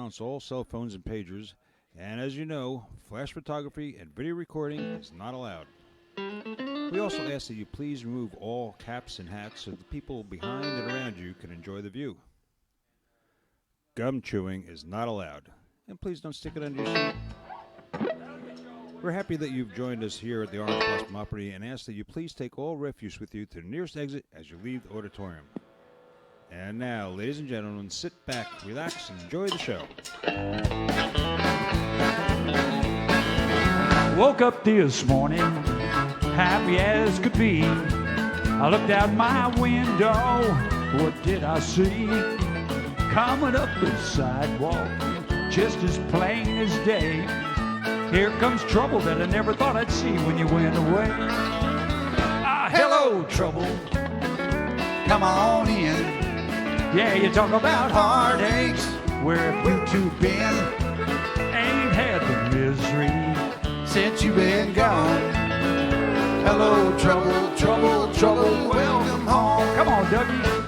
silence all cell phones and pagers, and as you know, flash photography and video recording is not allowed. We also ask that you please remove all caps and hats so the people behind and around you can enjoy the view. Gum chewing is not allowed, and please don't stick it under your seat. We're happy that you've joined us here at the Orange Blossom Opry and ask that you please take all refuse with you to the nearest exit as you leave the auditorium. And now, ladies and gentlemen, sit back, relax, and enjoy the show. Woke up this morning, happy as could be. I looked out my window, what did I see? Coming up the sidewalk, just as plain as day. Here comes trouble that I never thought I'd see when you went away. Hello, trouble, come on in. Yeah, you talk about heartaches, where have you two been? Ain't had the misery since you've been gone. Hello, trouble, trouble, trouble, welcome home. Come on, Dougie.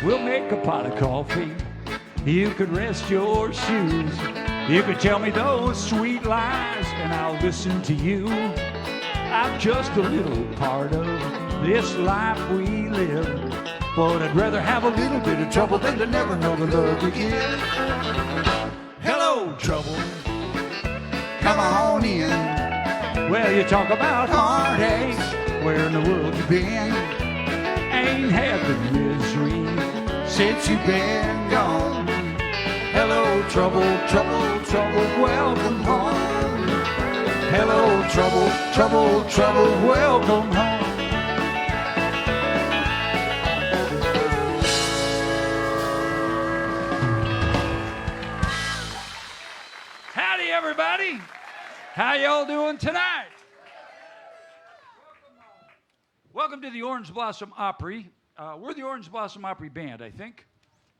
We'll make a pot of coffee. You could rest your shoes. You could tell me those sweet lies, and I'll listen to you. I'm just a little part of this life we live, but I'd rather have a little bit of trouble than to never know the love again. Hello, trouble, come on in. Well, you talk about heartaches, where in the world you been? Ain't had the misery since you've been gone. Hello, trouble, trouble, trouble, welcome home. Hello, trouble, trouble, trouble, welcome home. Howdy, everybody. How y'all doing tonight? Welcome to the Orange Blossom Opry. We're the Orange Blossom Opry Band, I think,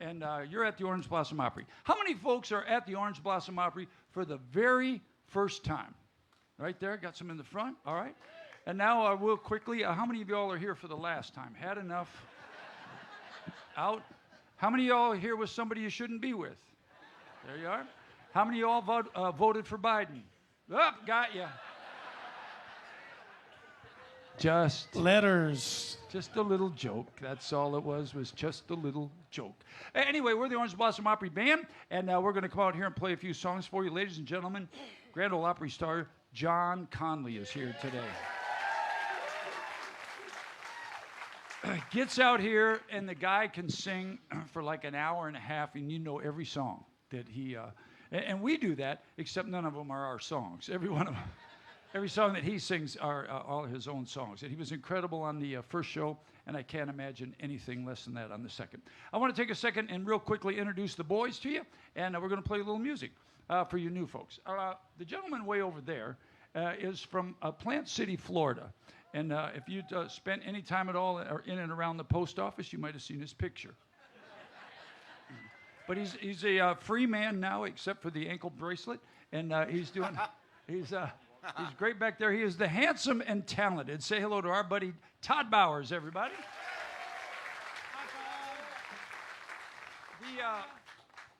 and you're at the Orange Blossom Opry. How many folks are at the Orange Blossom Opry for the very first time? Right there, got some in the front, all right. And now real quickly, how many of y'all are here for the last time? Had enough? Out? How many of y'all are here with somebody you shouldn't be with? There you are. How many of y'all voted for Biden? Up, got you. Just letters. Just a little joke. That's all it was just a little joke. Anyway, we're the Orange Blossom Opry Band, and we're going to come out here and play a few songs for you. Ladies and gentlemen, Grand Ole Opry star John Conlee is here today. Gets out here, and the guy can sing for like an hour and a half, and you know every song that he... and we do that, except none of them are our songs. Every one of them. Every song that he sings are all his own songs. And he was incredible on the first show, and I can't imagine anything less than that on the second. I want to take a second and real quickly introduce the boys to you, and we're going to play a little music for you new folks. The gentleman way over there is from Plant City, Florida. And if you'd spent any time at all or in and around the post office, you might have seen his picture. But he's a free man now, except for the ankle bracelet, and he's great back there. He is the handsome and talented. Say hello to our buddy Todd Bowers, everybody.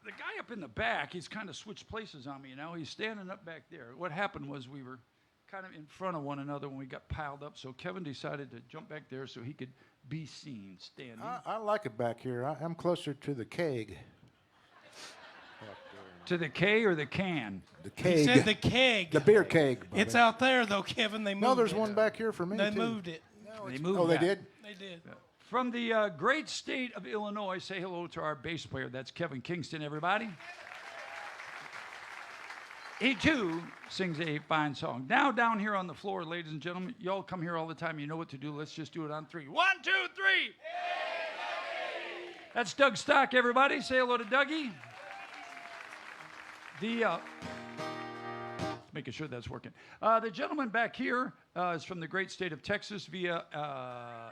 the guy up in the back, he's kind of switched places on me, you know. He's standing up back there. What happened was we were kind of in front of one another when we got piled up, so Kevin decided to jump back there so he could be seen standing. I like it back here. I'm closer to the keg. To the K or the can? The keg. He said the keg. The beer keg. Bubby. It's out there, though, Kevin. They moved it. No, there's one back here for me, They too. moved it. They moved Oh, they that. did? They did. From the great state of Illinois, say hello to our bass player. That's Kevin Kingston, everybody. He, too, sings a fine song. Now, down here on the floor, ladies and gentlemen, y'all come here all the time. You know what to do. Let's just do it on 3. 1, 2, 3. That's Doug Stock, everybody. Say hello to Dougie. Making sure that's working. The gentleman back here is from the great state of Texas via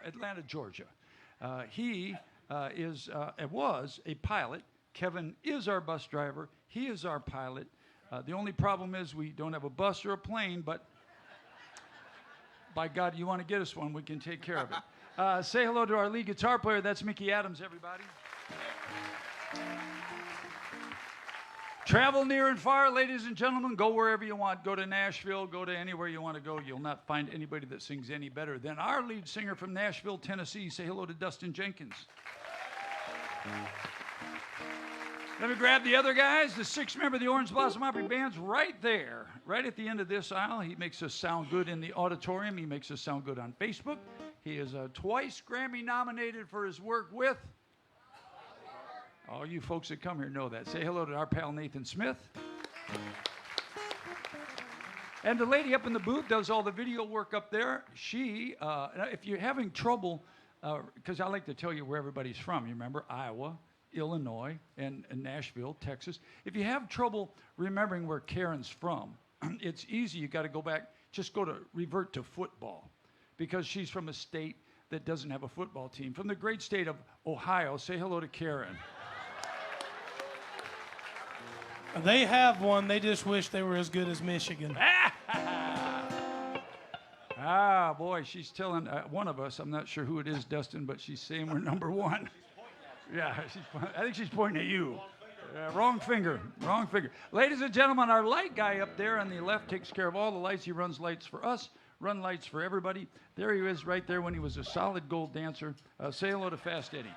Atlanta, Georgia. He was a pilot. Kevin is our bus driver. He is our pilot. The only problem is we don't have a bus or a plane, but by God, you want to get us one, we can take care of it. Say hello to our lead guitar player. That's Mickey Adams, everybody. Travel near and far, ladies and gentlemen. Go wherever you want. Go to Nashville. Go to anywhere you want to go. You'll not find anybody that sings any better than our lead singer from Nashville, Tennessee. Say hello to Dustin Jenkins. Let me grab the other guys. The 6th member of the Orange Blossom Opry Band's right there, right at the end of this aisle. He makes us sound good in the auditorium. He makes us sound good on Facebook. He is twice Grammy nominated for his work with... All you folks that come here know that. Say hello to our pal Nathan Smith. And the lady up in the booth does all the video work up there. She, if you're having trouble, because I like to tell you where everybody's from. You remember Iowa, Illinois, and Nashville, Texas. If you have trouble remembering where Karen's from, it's easy. You got to go back. Just revert to football, because she's from a state that doesn't have a football team. From the great state of Ohio, say hello to Karen. They have one. They just wish they were as good as Michigan. Ah, boy, she's telling one of us, I'm not sure who it is, Dustin, but she's saying we're number 1. Yeah, I think she's pointing at you. Wrong finger, wrong finger. Ladies and gentlemen, our light guy up there on the left takes care of all the lights. He runs lights for us, run lights for everybody. There he is right there when he was a solid gold dancer. Say hello to Fast Eddie.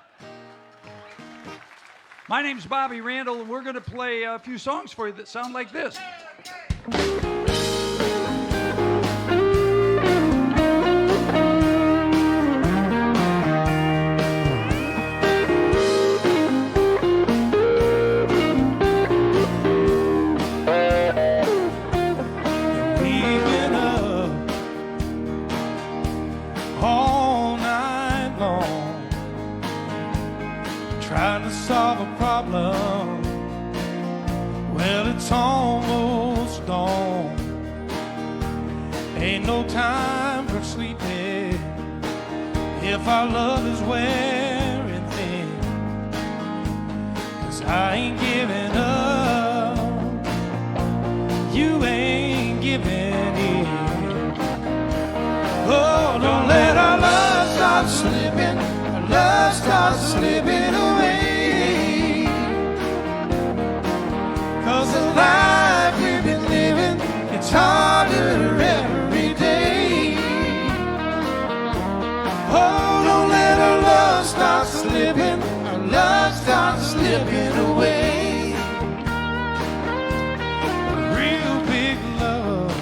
My name's Bobby Randall, and we're going to play a few songs for you that sound like this. We've been up all night long, trying to solve a problem. Well, it's almost dawn. Ain't no time for sleeping if our love is wearing thin. 'Cause I ain't giving up, you ain't giving in. Oh, don't let our love start slipping, our love starts slipping away. 'Cause the life we've been living, it's harder every day. Oh, don't let our love start slipping, our love starts slipping away. A real big love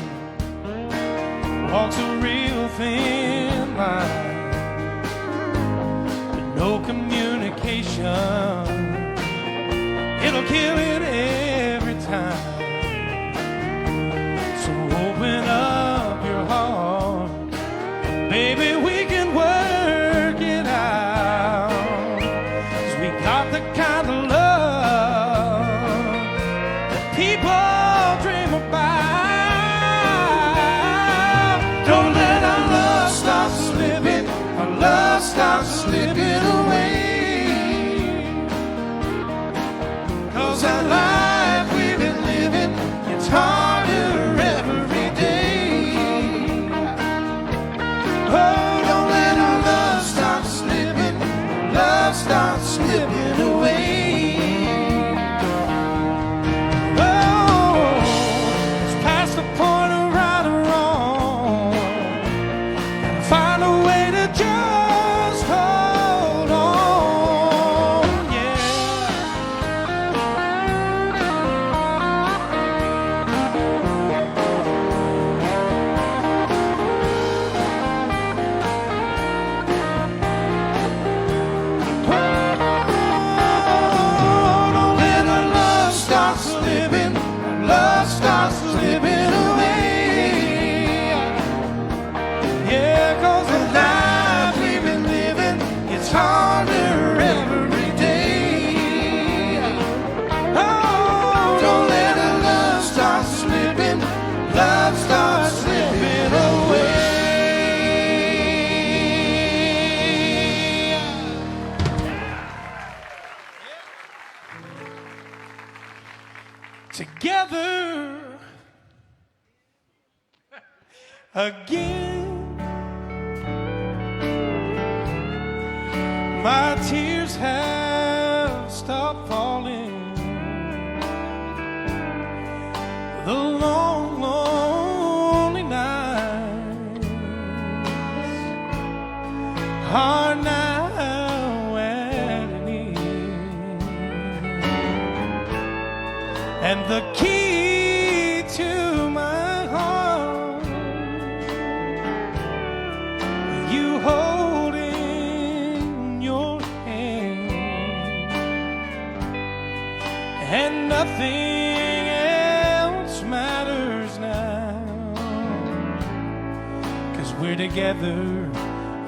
walks a real thin line, with no communication. It'll kill it every time. So open up your heart, baby, we can work it out. 'Cause we got the kind of love that people dream about. Don't let our love start slipping, our love starts slipping away. 'Cause our life we've been living, it's harder every day. Oh, don't let our love start slipping, love starts slipping away. again. My tears have stopped falling. The long, lonely nights are now at an end, and the key to my heart you hold in your hand, and nothing else matters now, 'cause we're together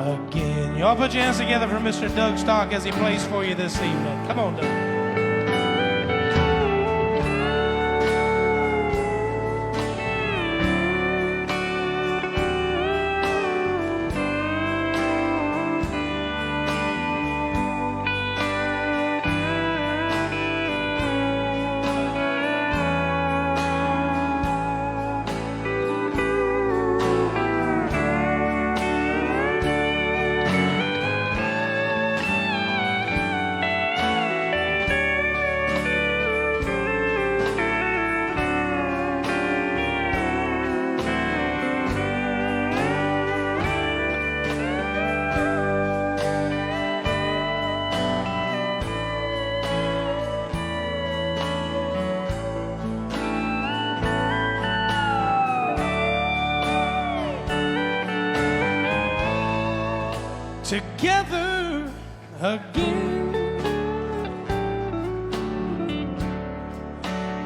again. Y'all put your hands together for Mr. Doug Stock as he plays for you this evening. Come on, Doug. Together again.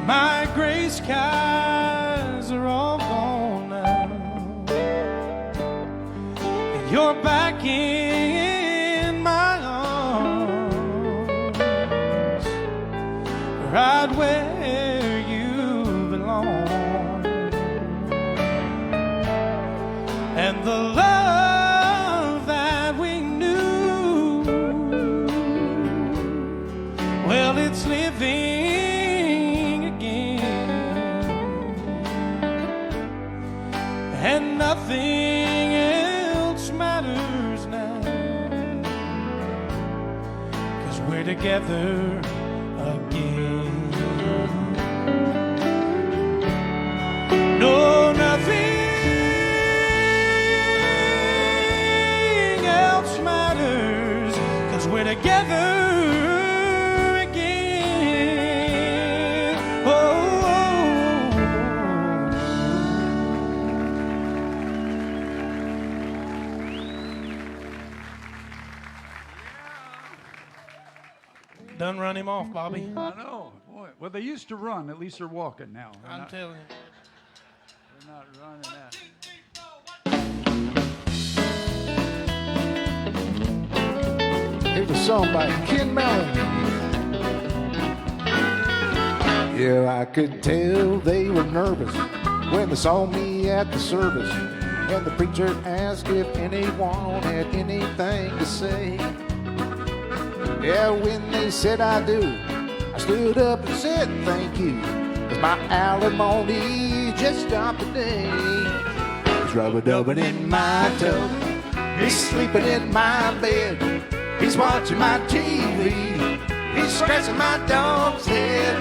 My gray skies are all gone now, and you're back in my arms, right where you belong, and the love it's living again, and nothing else matters now, 'cause we're together again. No, nothing else matters, 'cause we're together. Done run him off, Bobby. I know. Boy. Well, they used to run. At least they're walking now. I'm telling you. They're not running now. Here's a song by Ken Mellon. Yeah, I could tell they were nervous when they saw me at the service, and the preacher asked if anyone had anything to say. Yeah, when they said I do, I stood up and said thank you, 'cause my alimony just stopped today. He's rubber-dubbing in my tub, he's sleeping in my bed, he's watching my TV, he's scratching my dog's head.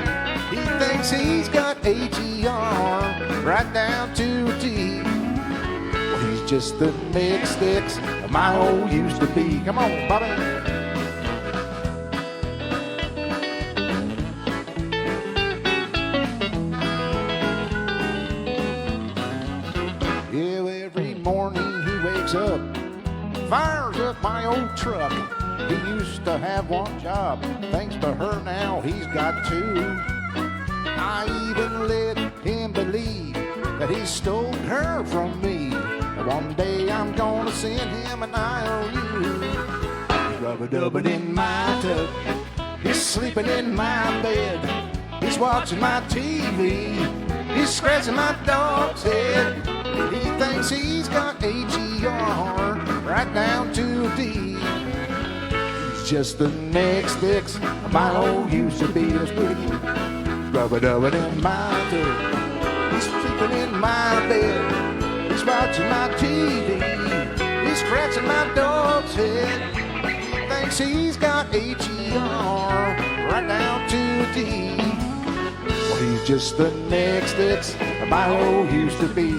He thinks he's got AGR right down to a T. Well, he's just the next sticks of my old used to be. Come on, Bobby. Up, fires up my old truck. He used to have one job, thanks to her now he's got two. I even let him believe that he stole her from me, and one day I'm gonna send him an IOU. He's rubber-dubbing in my tub, he's sleeping in my bed, he's watching my TV, he's scratching my dog's head. He thinks he's got AGR right down to a D. He's just the next fix of my old used to be. That's pretty good. Rubber-dubbing in my tub, he's sleeping in my bed, He's watching my TV. He's scratching my dog's head. Thinks he's got H-E-R right down to a D. Well, he's just the next ex Milo used to be.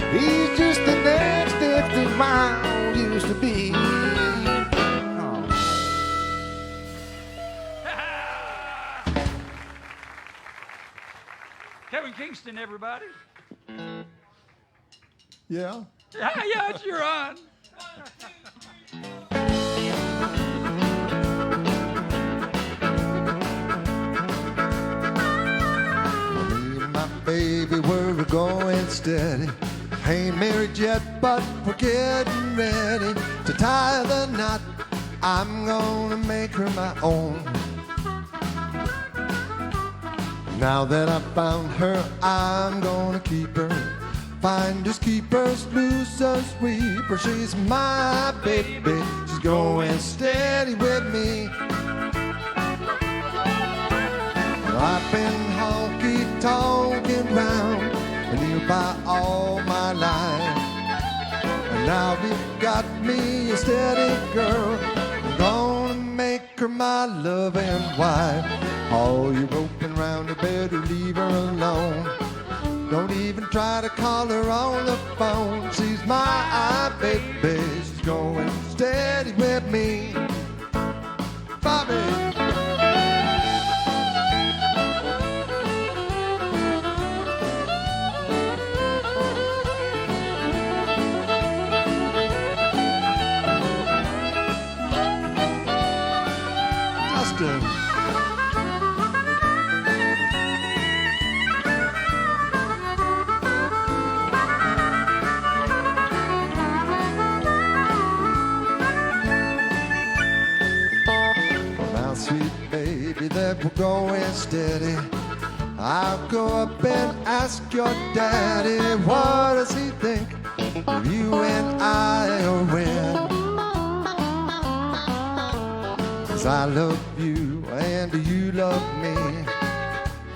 He's just the next ex that Milo used to be. Kevin Kingston, everybody. Yeah. Yeah, it's your on. Me and my baby were going steady. Ain't married yet, but we're getting ready to tie the knot. I'm gonna make her my own. Now that I found her, I'm gonna keep her. Finders, keepers, losers, sweeper. She's my baby. She's going steady with me. I've been honky-tonking round and nearby all my life. And now you've got me a steady girl. I'm gonna make her my loving wife. All you roping round her, better leave her alone. Don't even try to call her on the phone. She's my baby. She's going steady with me. Bobby. Justin. Sweet baby, that we're going steady. I'll go up and ask your daddy, what does he think of you and I are when? 'Cause I love you and you love me.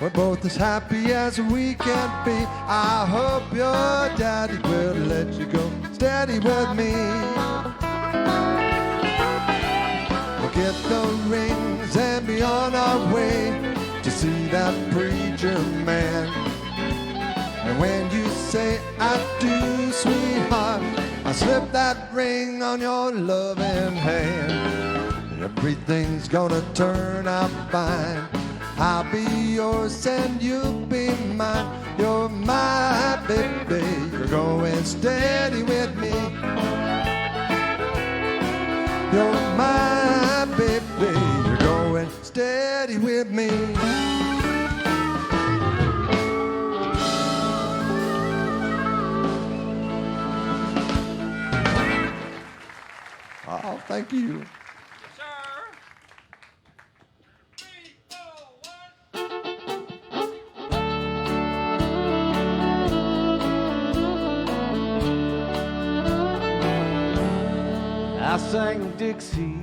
We're both as happy as we can be. I hope your daddy will let you go steady with me. Get the rings and be on our way to see that preacher man. And when you say I do, sweetheart, I slip that ring on your loving hand. Everything's gonna turn out fine. I'll be yours and you'll be mine. You're my baby. You're going steady with me. You're my baby, you're going steady with me. Oh, thank you. I sang Dixie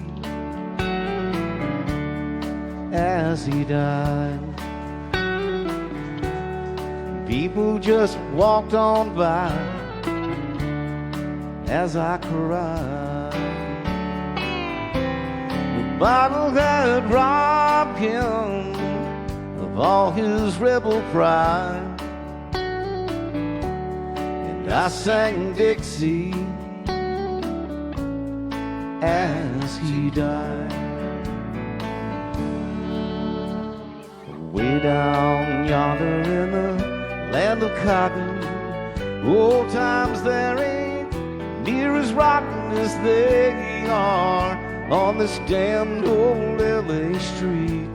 as he died. People just walked on by as I cried. The bottle had robbed him of all his rebel pride. And I sang Dixie as he died. Way down yonder in the land of cotton, old times there ain't near as rotten as they are on this damned old LA street.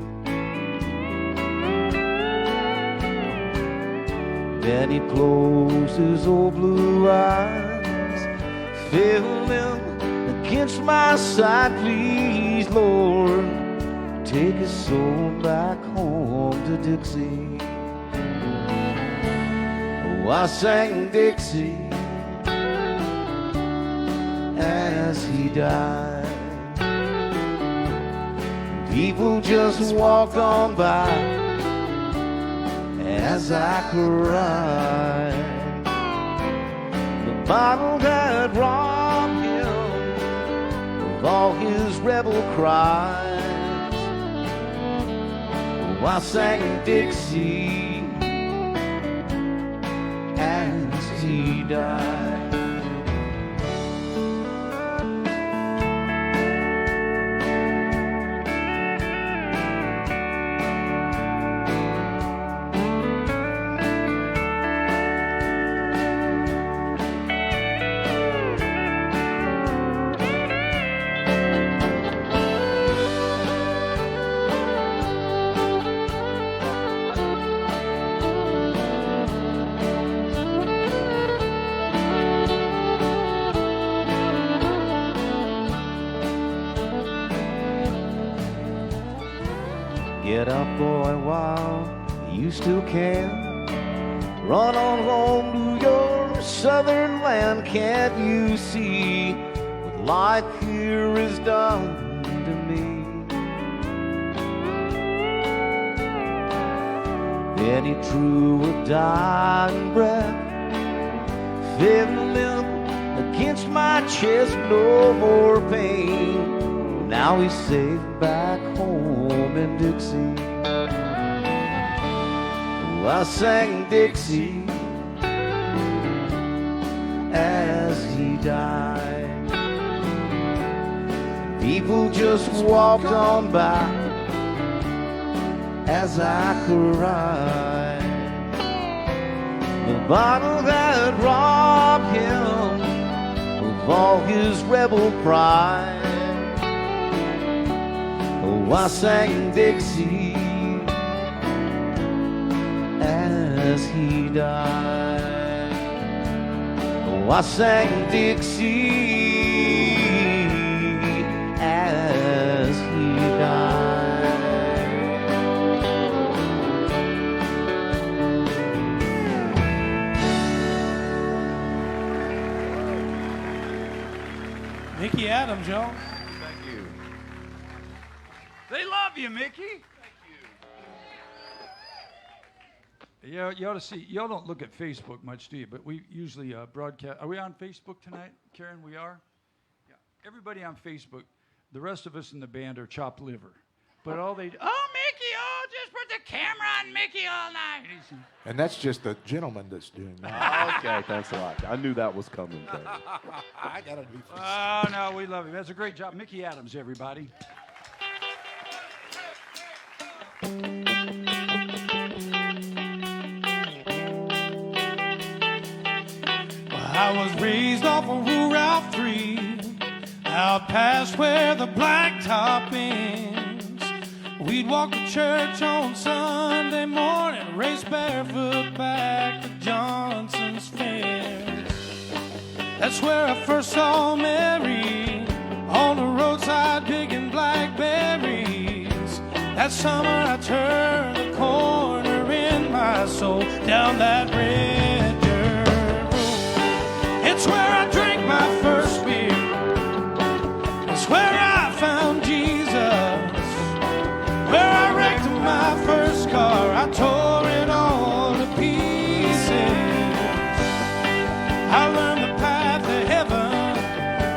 Then he closed his old blue eyes, feeling against my side, please, Lord, take his soul back home to Dixie. Oh, I sang Dixie as he died. People just walked on by as I cried. bottle that robbed him of all his rebel cries. Oh, I sang Dixie as he died. Get up, boy, while you still can. Run on home to your southern land. Can't you see what life here is done to me? Then he drew a dying breath, fell limp against my chest. No more pain. Now he's safe back home in Dixie. Oh, I sang Dixie as he died. People just walked on by as I cried. The bottle that robbed him of all his rebel pride. Oh, I sang Dixie as he died. Oh, I sang Dixie as he died. Mickey Adams, y'all. They love you, Mickey. Yeah, you ought to see. Y'all don't look at Facebook much, do you? But we usually broadcast. Are we on Facebook tonight, Karen? We are. Yeah. Everybody on Facebook. The rest of us in the band are chopped liver. But all they Mickey, just put the camera on Mickey all night. And that's just the gentleman that's doing that. Okay, thanks a lot. I knew that was coming. I gotta be. Oh no, we love him. That's a great job, Mickey Adams. Everybody. I was raised off of Route 3, out past where the blacktop ends. We'd walk to church on Sunday morning, race barefoot back to Johnson's Fair. That's where I first saw Mary, on the roadside picking blackberries. That summer I turned the corner in my soul, down that red dirt road. It's where I drank my first beer. It's where I found Jesus. Where I wrecked my first car. I tore it all to pieces. I learned the path to heaven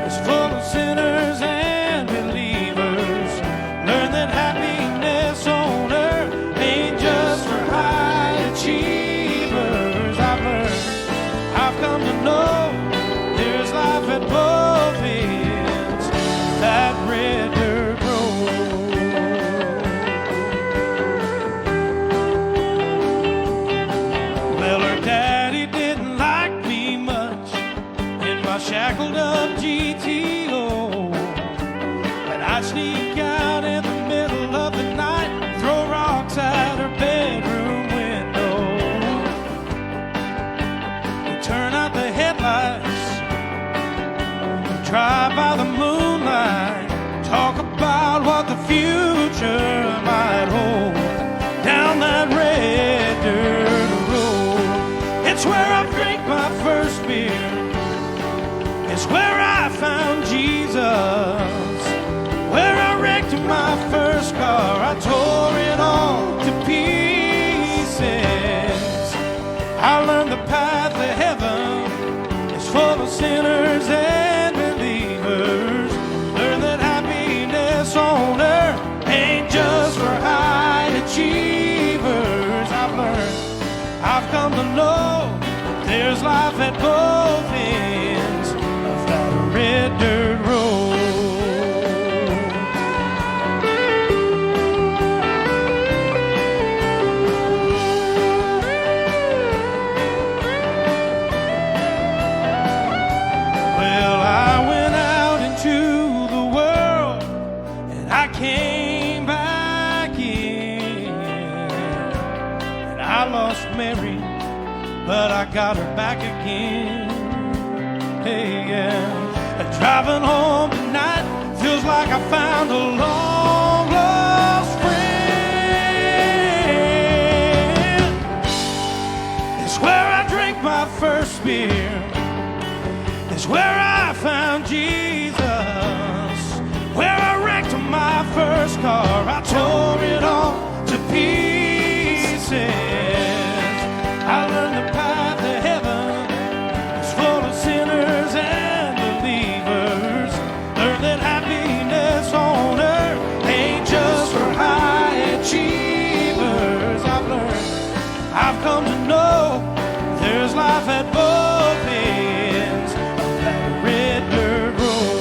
is full of sinners and believers. Learned that happiness on earth ain't just for high achievers. I've learned, I've come to know there's life at both ends. That red dirt road. Well, her daddy didn't like me much in my shackled up GTO. But I'd sneak out in the middle of the night and throw rocks at her bedroom window. We'd turn out the headlights, drive by the moonlight, talk about what the future might hold. Down that red dirt road. It's where I drank my first beer. It's where I found Jesus. Where I wrecked my first car. I tore it all to pieces. I learned the path to heaven is full of sinners and believers. Learn that happiness on earth ain't just for high achievers. I've come to know that there's life at both ends of that red dirt road. Well, I went out into the world and I came back in, and I lost Mary, but I got her back again. Hey, yeah. Driving home tonight feels like I found a long lost friend. It's where I drank my first beer. It's where I found Jesus. Where I wrecked my first car. I tore it all to pieces. I learned the path to heaven is full of sinners and believers. Learn that happiness on earth ain't just for high achievers. I've come to know there's life at both ends of that red dirt road.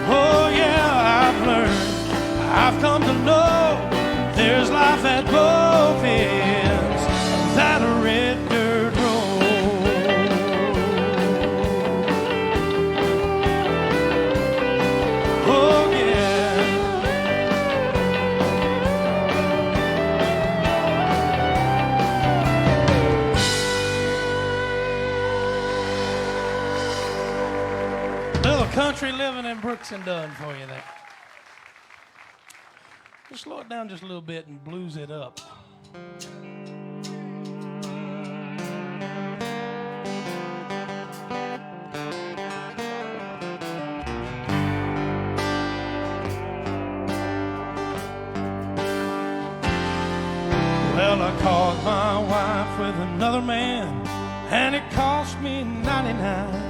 Oh yeah, I've come to know there's life at both ends of that red dirt road. Oh yeah. Little country living in Brooks and Dunn for you there. Just slow it down just a little bit and blues it up. Well, I caught my wife with another man, and it cost me 99.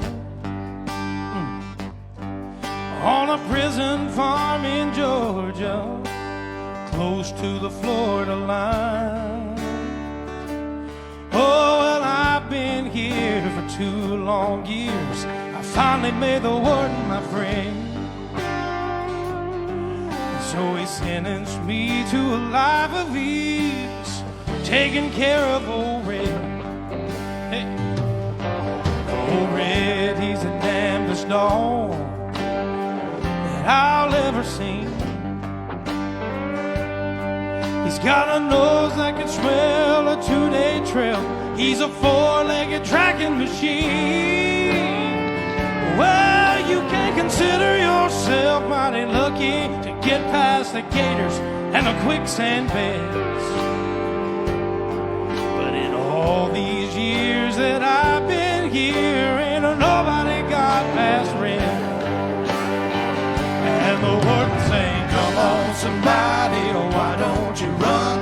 On a prison farm in Georgia, close to the Florida line. Oh, well, I've been here for 2 long years. I finally made the warden my friend. So he sentenced me to a life of ease, taking care of old Red. Hey. Old Red, he's the damnedest dog that I'll ever see. He's got a nose that can smell a 2-day trail. He's a 4-legged tracking machine. Well, you can consider yourself mighty lucky to get past the gators and the quicksand beds. But in all these years that I've been here, ain't nobody got past Red. And the warden saying, come on somebody, oh why don't you run?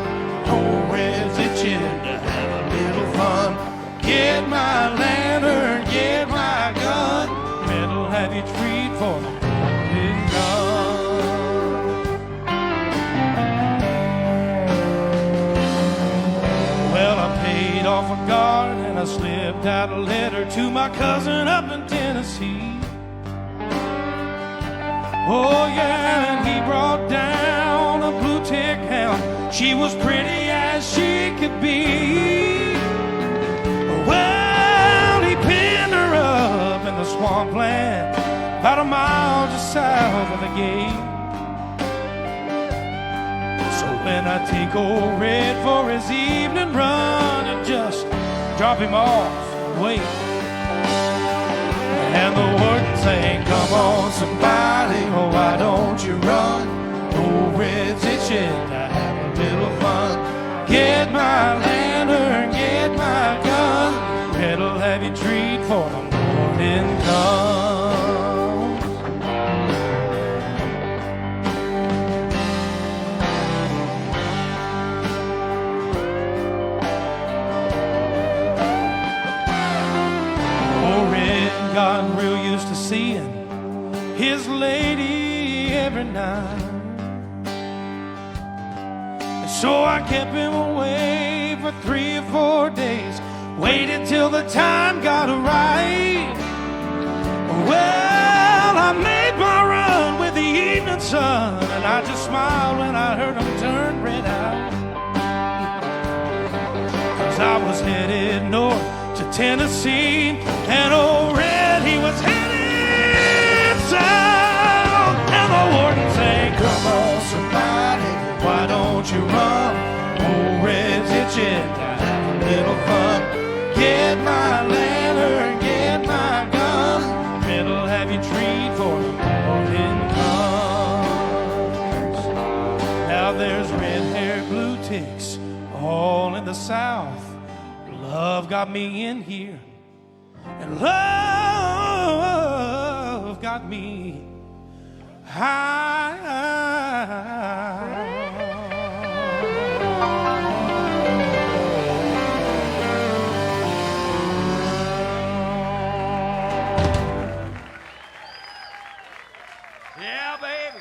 Old Red's itching to have a little fun. Get my lantern, get my gun. Red'll have you treat for the morning gun. Well, I paid off a guard and I slipped out a letter to my cousin up in Tennessee. Oh yeah, and he brought down a blue tick hound. She was pretty as she could be. Well, he pinned her up in the swampland, about a mile just south of the gate. So when I take old Red for his evening run and just drop him off and wait, and the warden saying, come on somebody, oh why don't you run? Old Red's itching to have a little fun. Get my lantern, get my gun. Red'll have you treat for the morning comes. his lady every night. And so I kept him away for 3 or 4 days, waited till the time got right. Well, I made my run with the evening sun, and I just smiled when I heard him turn red out. 'Cause I was headed north to Tennessee, and old Red, he was headed south. And the warden said, come on, somebody, why don't you run? Old Red's itching to have a little fun. Get my lantern, get my gun. Red'll have you treat for the morning comes. Now there's red-haired blue ticks all in the South. Love got me in here, and love got me high. Yeah, baby.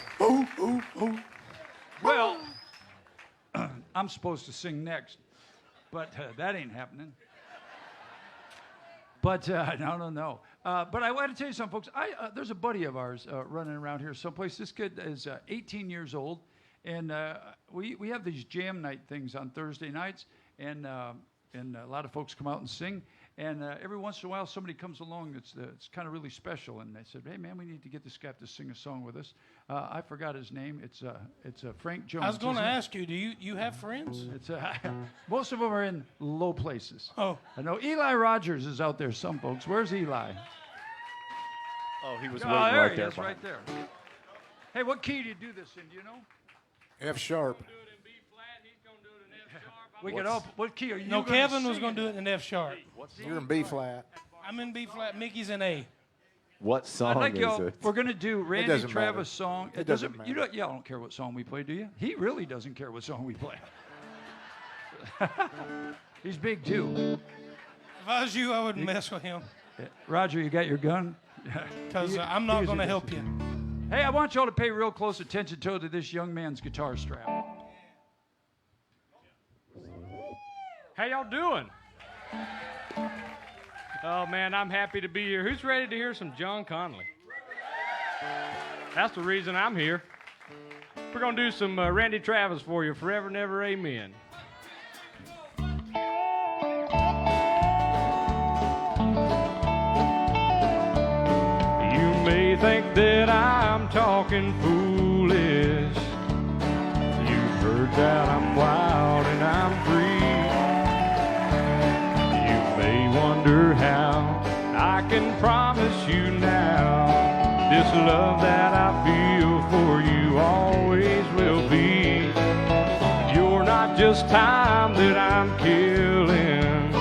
Well, I'm supposed to sing next, but that ain't happening. But no. But I want to tell you something, folks. There's a buddy of ours running around here someplace. This kid is 18 years old, and we have these jam night things on Thursday nights, and a lot of folks come out and sing. And every once in a while, somebody comes along that's kind of really special, and they said, "Hey, man, we need to get this guy to sing a song with us." I forgot his name. It's Frank Jones. I was going to ask you, do you have friends? It's most of them are in low places. Oh. I know Eli Rogers is out there. Some folks. Where's Eli? Oh, he was Oh, waiting there right he there. is, right there. Hey, what key do you do this in? Do you know? F sharp. We get up. What key are you? No, gonna Kevin was sing going to do it in F sharp. You're in B flat. I'm in B flat. Mickey's in A. What song I'd like is y'all. it? We're gonna do Randy doesn't Travis matter. song. It doesn't You don't. Y'all don't care what song we play, do you? He really doesn't care what song we play. He's big too. If I was you, I wouldn't mess with him, Roger, you got your gun? because I'm not going to help you. Hey, I want y'all to pay real close attention to this young man's guitar strap. How y'all doing? Oh, man, I'm happy to be here. Who's ready to hear some John Conley? That's the reason I'm here. We're going to do some Randy Travis for you, Forever and Ever, Amen. You may think that I'm talking foolish. You've heard that I'm wild and I'm free. Wonder how I can promise you now this love that I feel for you always will be. You're not just time that I'm killing.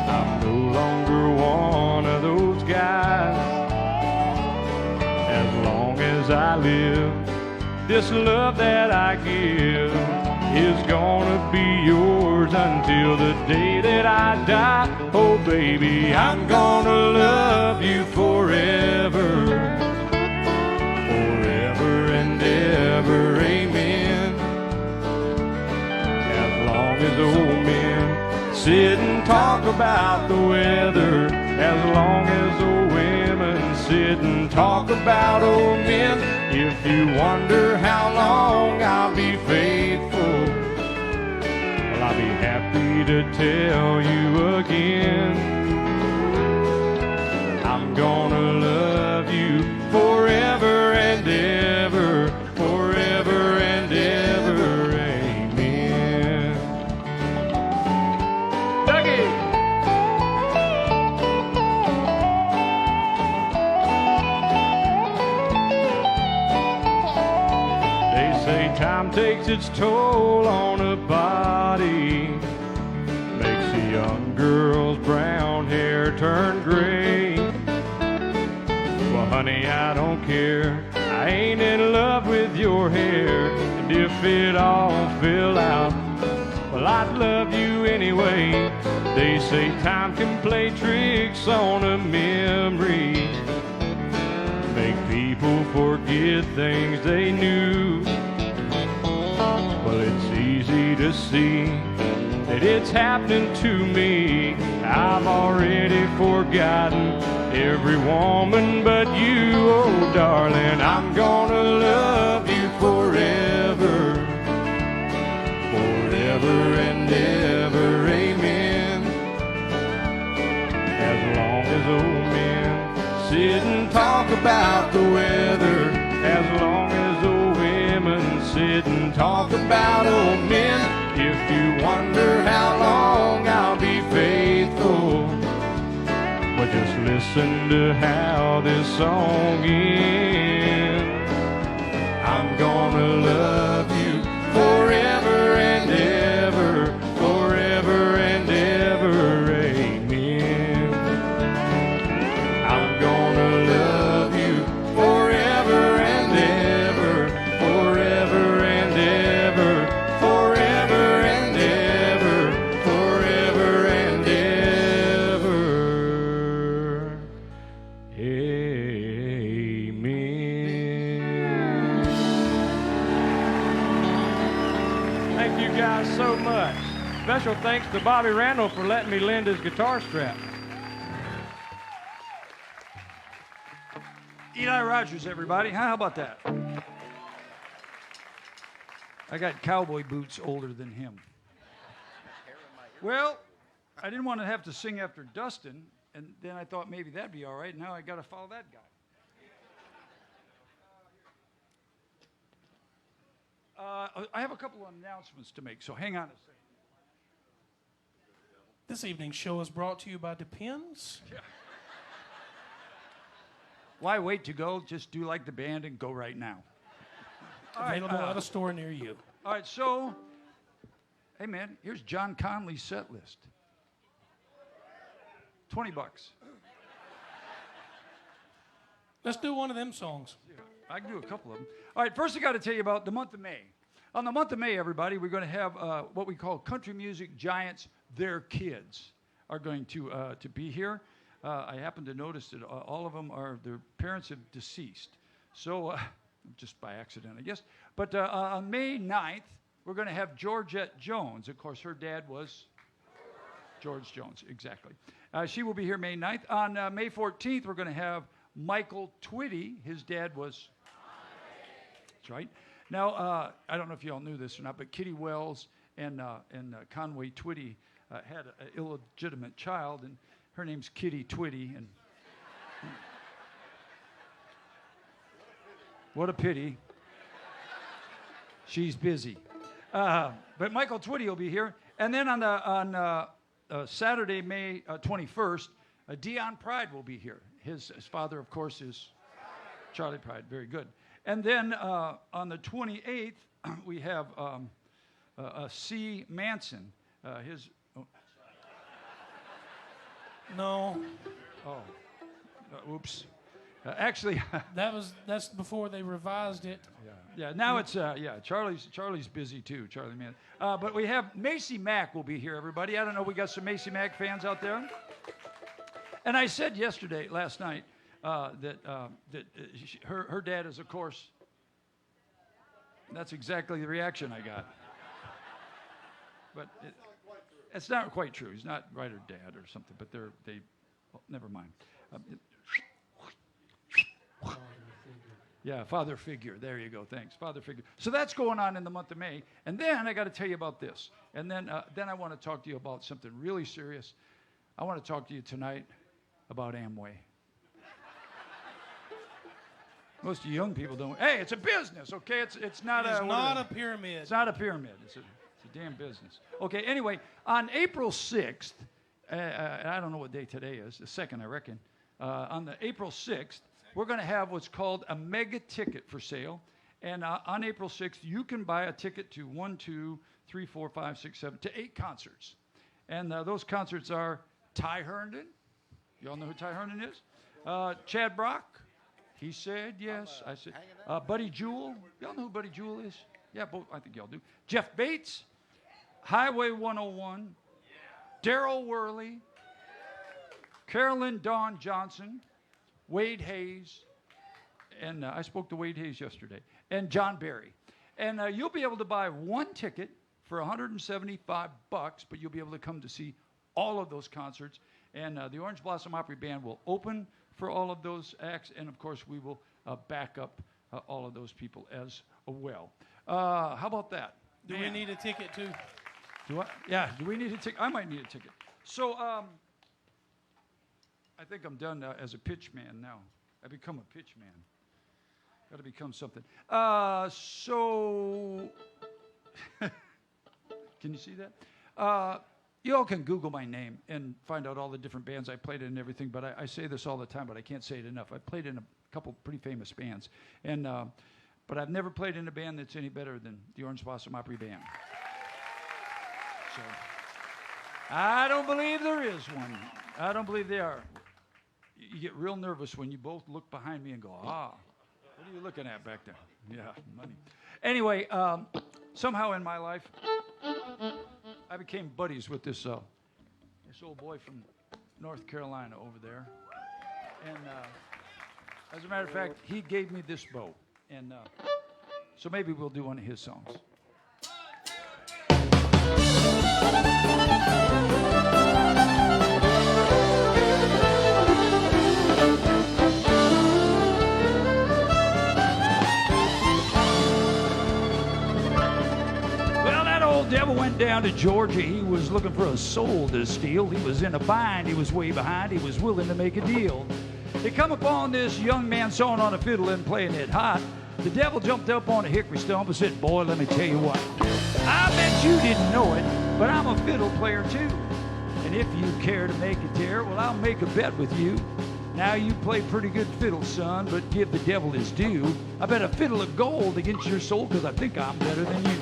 I'm no longer one of those guys. As long as I live, this love that I give is gonna be yours until the day that I die. Oh baby, I'm gonna love you forever, forever and ever, amen. As long as old men sit and talk about the weather, as long as old women sit and talk about old men. If you wonder how long I'll be faithful, well, I'll be happy to tell you again. I'm gonna love you forever and ever, forever and ever, amen. Dougie! Time takes its toll on a body, makes a young girl's brown hair turn gray. Well, honey, I don't care, I ain't in love with your hair, and if it all fell out, well, I'd love you anyway. They say time can play tricks on a memory, make people forget things they knew. Well, it's easy to see that it's happening to me. I've already forgotten every woman but you. Oh, darling, I'm gonna love you forever, forever and ever, amen. As long as old men sit and talk about the weather, as long as old women sit and talk about old men. If you wonder how long I'll be faithful, but just listen to how this song ends. I'm gonna love you forever and ever, forever and ever, amen. I'm gonna love you forever and ever, forever and ever, forever and ever, forever and ever, amen. Thank you guys so much. Special thanks to Bobby Randall for letting me lend his guitar strap. Eli Rogers, everybody. How about that? I got cowboy boots older than him. Well, I didn't want to have to sing after Dustin, and then I thought maybe that'd be all right. Now I got to follow that guy. I have a couple of announcements to make, so hang on a second. This evening's show is brought to you by Depends. Why wait to go? Just do like the band and go right now. Available at a store near you. All right, so, hey man, here's John Conley's set list. $20. Let's do one of them songs. I can do a couple of them. All right, first I got to tell you about the month of May. On the month of May, everybody, we're going to have what we call country music giants. Their kids are going to be here. I happen to notice that all of them their parents have deceased. So, just by accident, I guess. But on May 9th, we're going to have Georgette Jones. Of course, her dad was George Jones, exactly. She will be here May 9th. On May 14th, we're going to have Michael Twitty. His dad was... That's right. Now, I don't know if you all knew this or not, but Kitty Wells and Conway Twitty had an illegitimate child, and her name's Kitty Twitty. And what a pity. She's busy. But Michael Twitty will be here. And then on Saturday, May 21st, Dion Pride will be here. His father, of course, is Charlie Pride. Very good. And then on the 28th, we have C. Manson. No. Oh, oops. Actually, that's before they revised it. Yeah. Now it's Charlie's busy too, Charlie man. But we have Macy Mack will be here, everybody. I don't know, we got some Macy Mack fans out there. And I said last night, that her dad is, of course. That's exactly the reaction I got. But it's not quite true. He's not right or dad or something. But never mind. Yeah, father figure. There you go. Thanks, father figure. So that's going on in the month of May. And then I got to tell you about this. And then I want to talk to you about something really serious. I want to talk to you tonight about Amway. Most of you young people don't. Hey, it's a business, okay? It's not It's not a pyramid. It's not a pyramid. It's a damn business. Okay. Anyway, on April 6th, I don't know what day today is. The 2nd, I reckon. On the April 6th, we're going to have what's called a mega ticket for sale. And on April 6th, you can buy a ticket to 1, 2, 3, 4, 5, 6, 7, to 8 concerts. And those concerts are Ty Herndon. You all know who Ty Herndon is? Chad Brock. He said yes. I said Buddy Jewell. Y'all know who Buddy Jewell is? Yeah, both. I think y'all do. Jeff Bates, Highway 101, Daryl Worley, Carolyn Dawn Johnson, Wade Hayes, And I spoke to Wade Hayes yesterday, and John Barry. And you'll be able to buy one ticket for $175, but you'll be able to come to see all of those concerts. And the Orange Blossom Opry Band will open for all of those acts, and of course we will back up all of those people as well. How about that? Do we need a ticket too? Do I? Yeah, do we need a ticket? I might need a ticket. So I think I'm done as a pitch man now. I become a pitch man. Got to become something. So, can you see that? You all can Google my name and find out all the different bands I played in and everything, but I say this all the time, but I can't say it enough. I played in a couple pretty famous bands, and but I've never played in a band that's any better than the Orange Blossom Opry Band. So, I don't believe there is one. I don't believe they are. You get real nervous when you both look behind me and go, what are you looking at back there? Yeah, money. Anyway, somehow in my life, I became buddies with this old boy from North Carolina over there. And as a matter of fact, he gave me this bow. And so maybe we'll do one of his songs. Devil went down to Georgia. He was looking for a soul to steal. He was in a bind. He was way behind. He was willing to make a deal. They come upon this young man sawing on a fiddle and playing it hot. The devil jumped up on a hickory stump and said, boy, let me tell you what. I bet you didn't know it, but I'm a fiddle player too. And if you care to make a dare, well, I'll make a bet with you. Now you play pretty good fiddle, son, but give the devil his due. I bet a fiddle of gold against your soul, because I think I'm better than you.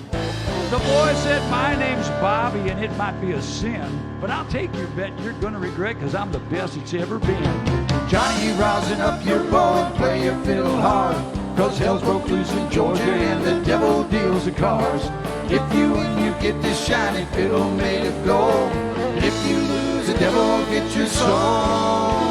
The boy said, my name's Bobby, and it might be a sin, but I'll take your bet you're going to regret, because I'm the best it's ever been. Johnny, you rousing up your bow and play your fiddle hard, because hell's broke loose in Georgia and the devil deals the cards. If you win, you get this shiny fiddle made of gold. And if you lose, the devil will get your soul.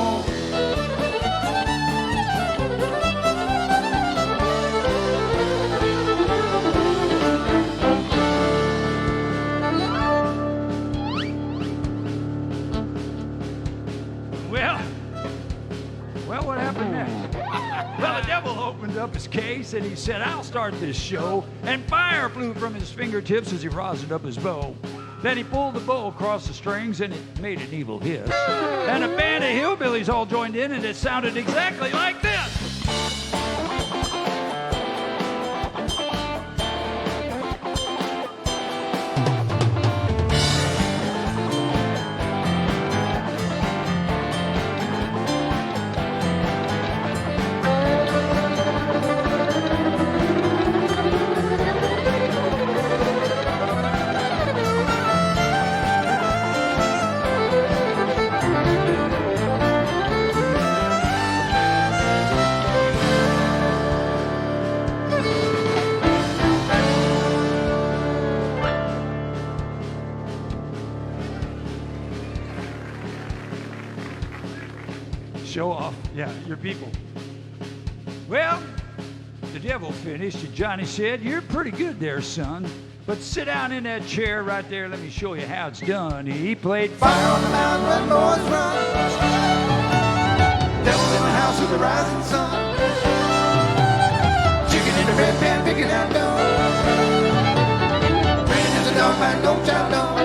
Well, what happened next? Well, the devil opened up his case and he said, I'll start this show. And fire flew from his fingertips as he rosined up his bow. Then he pulled the bow across the strings and it made an evil hiss. And a band of hillbillies all joined in and it sounded exactly like this. Show off, yeah, your people. Well, the devil finished, and Johnny said, you're pretty good there, son. But sit down in that chair right there, let me show you how it's done. He played Fire on the Mountain, Run, Boys, Run. Devil's in the house with the rising sun. Chicken in the red pan, picking out dough. Raining as a dog fight, don't chop down.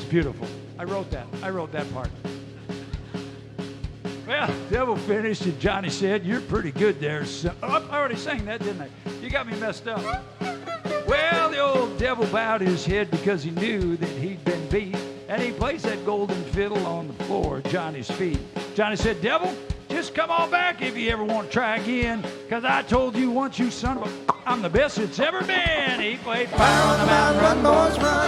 Beautiful. I wrote that part. Well, devil finished and Johnny said, you're pretty good there, son. Oh, I already sang that, didn't I? You got me messed up. Well, the old devil bowed his head because he knew that he'd been beat, and he placed that golden fiddle on the floor at Johnny's feet. Johnny said, devil, just Just come on back if you ever want to try again. Because I told you once, you son of a... I'm the best it's ever been. He played Fire on the mountain, run, boys, run.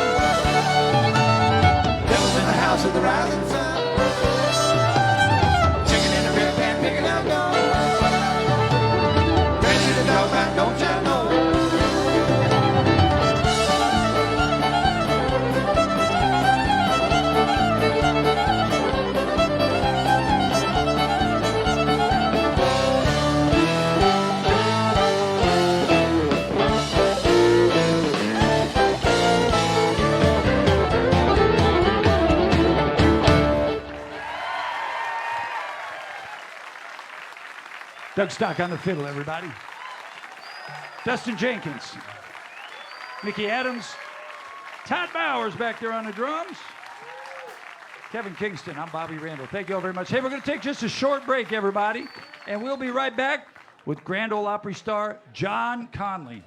Devil's in the house of the rising sun. Chicken in the rear pan, picking out gold. Ready to dog back, don't you know? Doug Stock on the fiddle, everybody. Dustin Jenkins. Mickey Adams. Todd Bowers back there on the drums. Kevin Kingston. I'm Bobby Randall. Thank you all very much. Hey, we're going to take just a short break, everybody. And we'll be right back with Grand Ole Opry star John Conley.